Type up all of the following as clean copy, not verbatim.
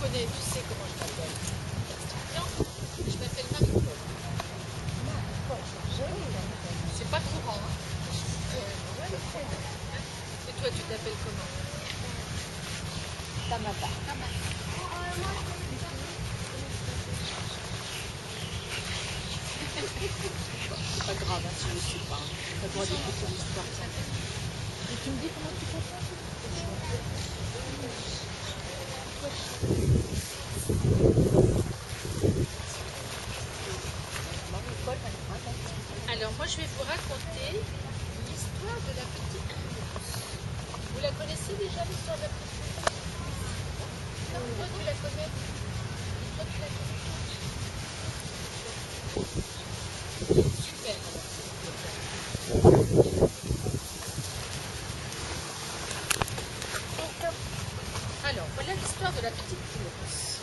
connais, tu sais comment je m'appelle. Non, je m'appelle Marie-Paul. C'est pas courant, hein. Et toi, tu t'appelles comment? Tamata. C'est pas grave, hein, si je ne suis pas. T'as le droit d'écouter l'histoire. Et tu me dis comment tu t'appelles? Alors, moi, je vais vous raconter l'histoire de la petite Rousse. Vous la connaissez déjà, l'histoire de la petite Rousse? Non, toi, tu la connais? Toi, tu la connais? Super, alors, voilà l'histoire de la petite Rousse.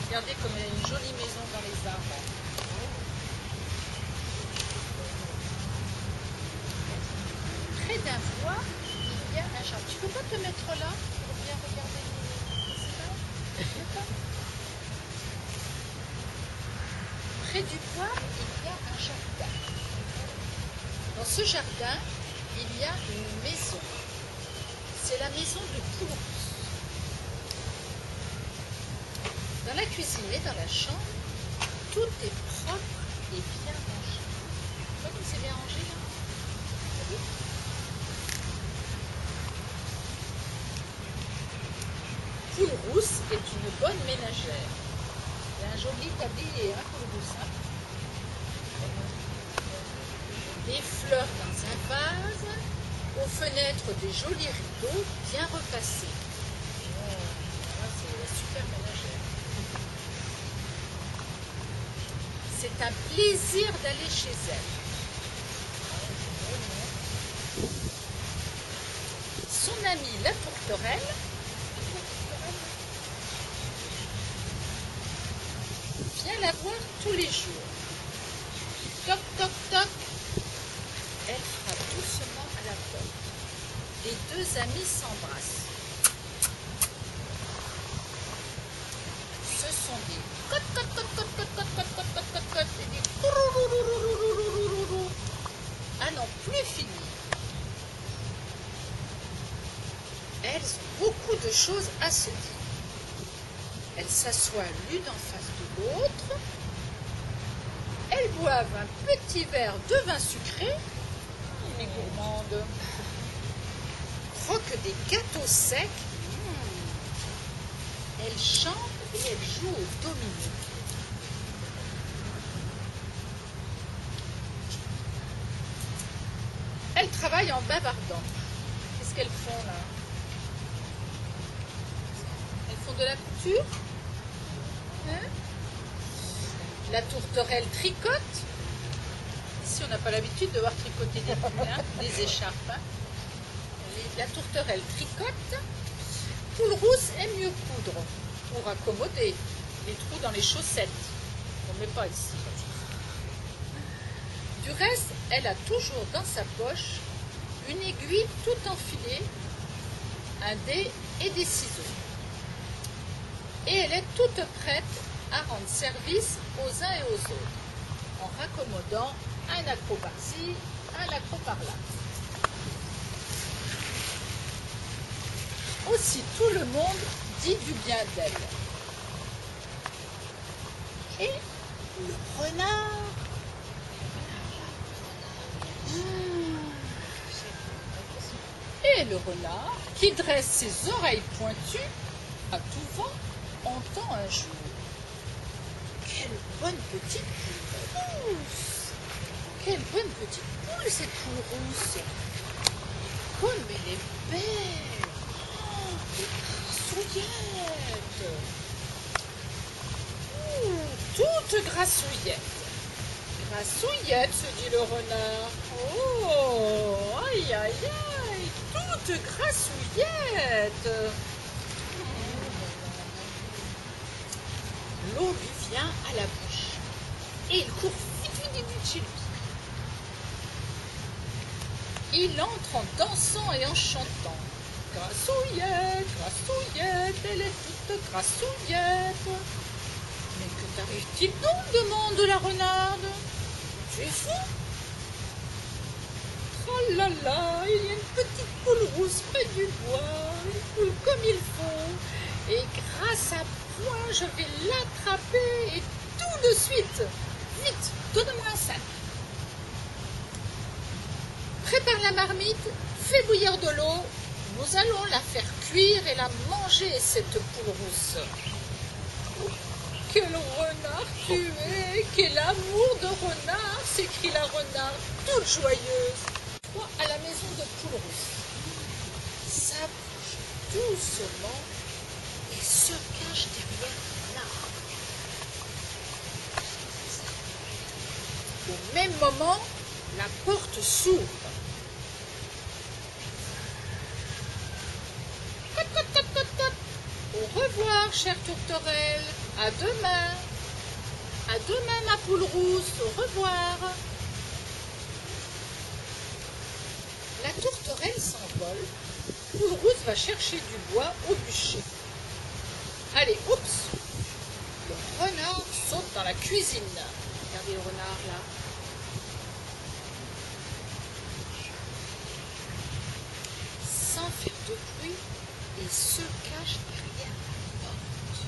Regardez comme elle a une jolie maison dans les arbres. Près d'un bois, il y a un jardin. Tu peux pas te mettre là pour bien regarder les images? Près du bois, il y a un jardin. Dans ce jardin, il y a une maison. C'est la maison de Poulourousse. Dans la cuisine et dans la chambre, tout est propre et bien rangé. Tu vois comme c'est bien rangé là? T'as vu? Poulourousse est une bonne ménagère. Il y a un joli tablier, hein, Poulourousse, hein? Des fleurs dans un vase, aux fenêtres des jolis rideaux bien repassés. Oh, c'est la super ménagère. C'est un plaisir d'aller chez elle. Son amie la tourterelle vient la voir tous les jours. Toc, toc, toc. Elle frappe doucement à la porte. Les deux amis s'embrassent. Ce sont des cote, cote, cote, cote, cote, cote, cote, cote, cote, cote, cote, et des courourourourourourourourourou. À n'en plus finir. Elles ont beaucoup de choses à se dire. Elles s'assoient l'une en face de l'autre. Elles boivent un petit verre de vin sucré. Les gourmandes croquent des gâteaux secs. Elles chantent et elles jouent au domino. Elles travaillent en bavardant. Qu'est-ce qu'elles font là? Elles font de la couture, hein? La tourterelle tricote. Ici, on n'a pas l'habitude de voir tricoter des pulls, hein, des écharpes. Hein. La tourterelle tricote. Poulourousse aime mieux coudre pour accommoder les trous dans les chaussettes. On ne met pas ici. Du reste, elle a toujours dans sa poche une aiguille tout enfilée, un dé et des ciseaux. Et elle est toute prête à rendre service aux uns et aux autres, en raccommodant un accroc par-ci, un accroc par-là. Aussi tout le monde dit du bien d'elle. Et le renard, qui dresse ses oreilles pointues à tout vent, entend un jour: quelle bonne petite Poulourousse! Quelle bonne petite poule, cette Poulourousse! Comme elle est belle! Oh, des grassouillettes! Toute grassouillette! Grassouillette, se dit le renard. Oh, aïe, aïe, aïe, toute grassouillette! L'eau lui vient à la bouche et il court vite, vite, vite, vite chez lui. Il entre en dansant et en chantant. Grassouillette, grassouillette, elle est toute grassouillette. Mais que t'arrive-t-il donc, demande la renarde. Tu es fou? Oh là là, il y a une petite poule rousse près du bois, une poule comme il faut. Et grâce à moi, je vais l'attraper et tout de suite. Vite, donne-moi un sac. Prépare la marmite, fais bouillir de l'eau. Nous allons la faire cuire et la manger, cette poule rousse. Quel renard tu es! Quel amour de renard! S'écrie la renarde, toute joyeuse. Toi, à la maison de poule rousse, s'approche doucement et se cache derrière l'arbre. Au même moment, la porte s'ouvre. Tap, tap, tap, tap, tap. Au revoir, chère tourterelle. À demain. À demain, ma poule rousse. Au revoir. La tourterelle s'envole. Poule rousse va chercher du bois au bûcher. Allez, oups. Le renard saute dans la cuisine. Regardez le renard là. Sans faire de bruit, il se cache derrière la porte.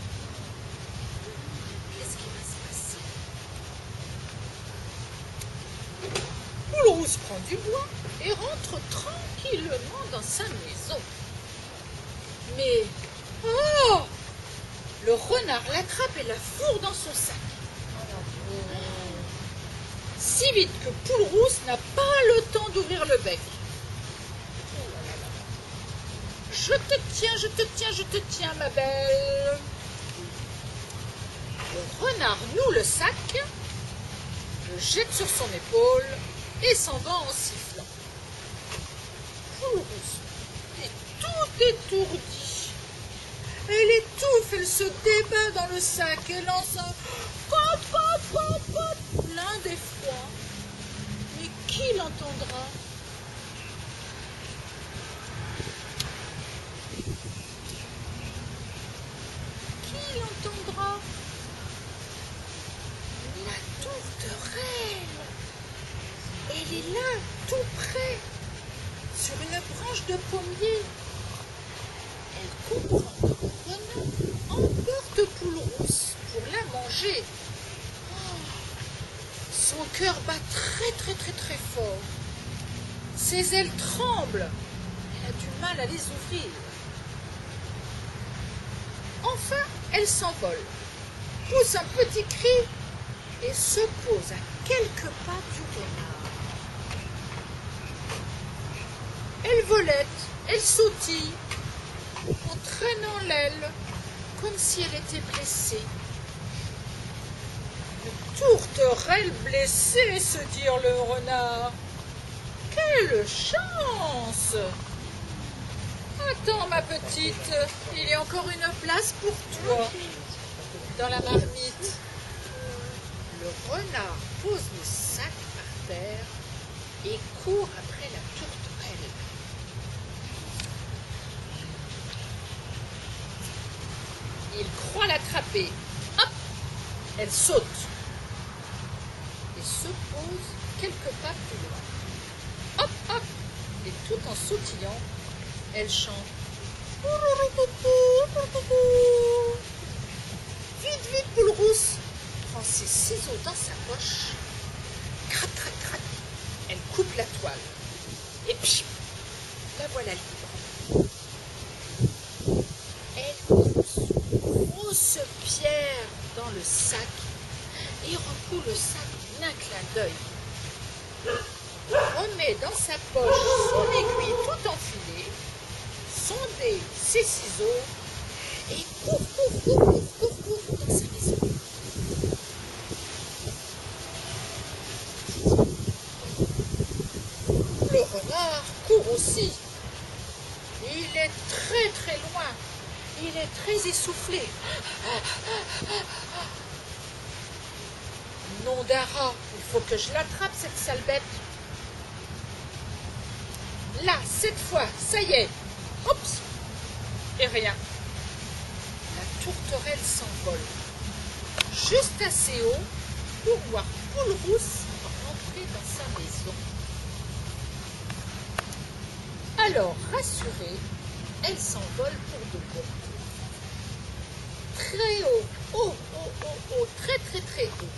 Qu'est-ce qui va se passer? Poule rousse prend du bois et rentre tranquillement dans sa maison. Mais, oh! Le renard l'attrape et la fourre dans son sac. Si vite que Poule rousse n'a pas le temps d'ouvrir le bec. Je te tiens, je te tiens, je te tiens, ma belle. Le renard noue le sac, le jette sur son épaule et s'en va en sifflant. Poule rousse est tout étourdie. Elle étouffe, elle se débat dans le sac et lance un pop, pop, pop, pop, plein d'effroi. Mais qui l'entendra? Qui l'entendra? La tourterelle. Elle est là, tout près, sur une branche de pommier. Elle comprend que le renard emporte Poule rousse pour la manger. Oh, son cœur bat très très très très fort. Ses ailes tremblent. Elle a du mal à les ouvrir. Enfin, elle s'envole, pousse un petit cri et se pose à quelques pas du renard. Elle volette, elle sautille, en traînant l'aile, comme si elle était blessée. Une tourterelle blessée, se dit le renard. Quelle chance! Attends, ma petite, il y a encore une place pour toi dans la marmite. Le renard pose le sac par terre et court après la tourterelle. Il croit l'attraper. Hop! Elle saute et se pose quelques pas plus loin. Hop, hop! Et tout en sautillant, elle chante. Vite, vite, Poule rousse prend ses ciseaux dans sa poche. Crac, crac, crac. Elle coupe la toile. Et puis, la voilà libre. Elle pousse une grosse pierre dans le sac et recoue le sac d'un clin d'œil. Remet dans sa poche son aiguille tout enfilée, son dé, ses ciseaux et court dans sa maison. Le renard court aussi. Il est très très loin. Il est très essoufflé. Nom d'un rat, il faut que je l'attrape, cette sale bête. Là, cette fois, ça y est, Oups. Et rien. La tourterelle s'envole. Juste assez haut pour voir Poule Rousse rentrer dans sa maison. Alors, rassurée, elle s'envole pour de bon. Très haut, haut, haut, haut, haut, très, très, très haut.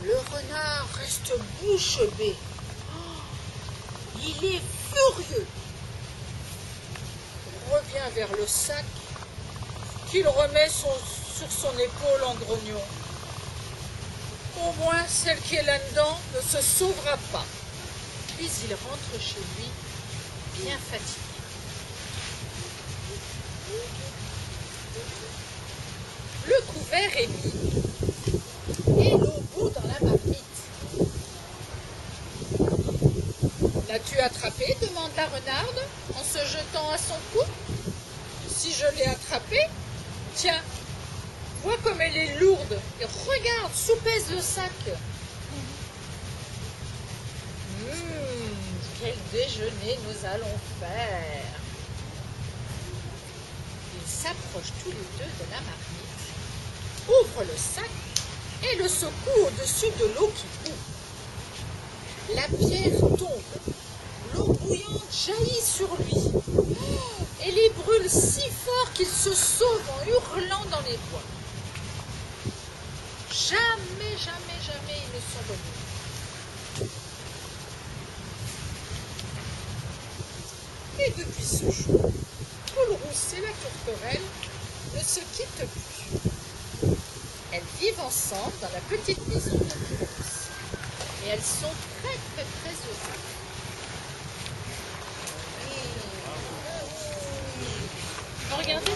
Le renard reste bouche bée. Oh, il est furieux. Il revient vers le sac qu'il remet sur son épaule en grognant. Au moins, celle qui est là-dedans ne se sauvera pas. Puis il rentre chez lui, bien fatigué. Le couvert est mis et l'eau bout dans la marmite. L'as-tu attrapée? Demande la renarde en se jetant à son cou. Si je l'ai attrapée, tiens, vois comme elle est lourde et regarde, soupèse le sac. Quel déjeuner nous allons faire? Ils s'approchent tous les deux de la marmite, ouvrent le sac et le secouent au-dessus de l'eau qui bout. La pierre tombe, l'eau bouillante jaillit sur lui et les brûle si fort qu'il se sauve en hurlant dans les bois. Jamais, jamais, jamais ils ne sont revenus. Et depuis ce jour, Poule Rousse et la tourterelle ne se quittent plus. Elles vivent ensemble dans la petite maison de Poule Rousse. Et elles sont très, très, très heureuses. Vous regardez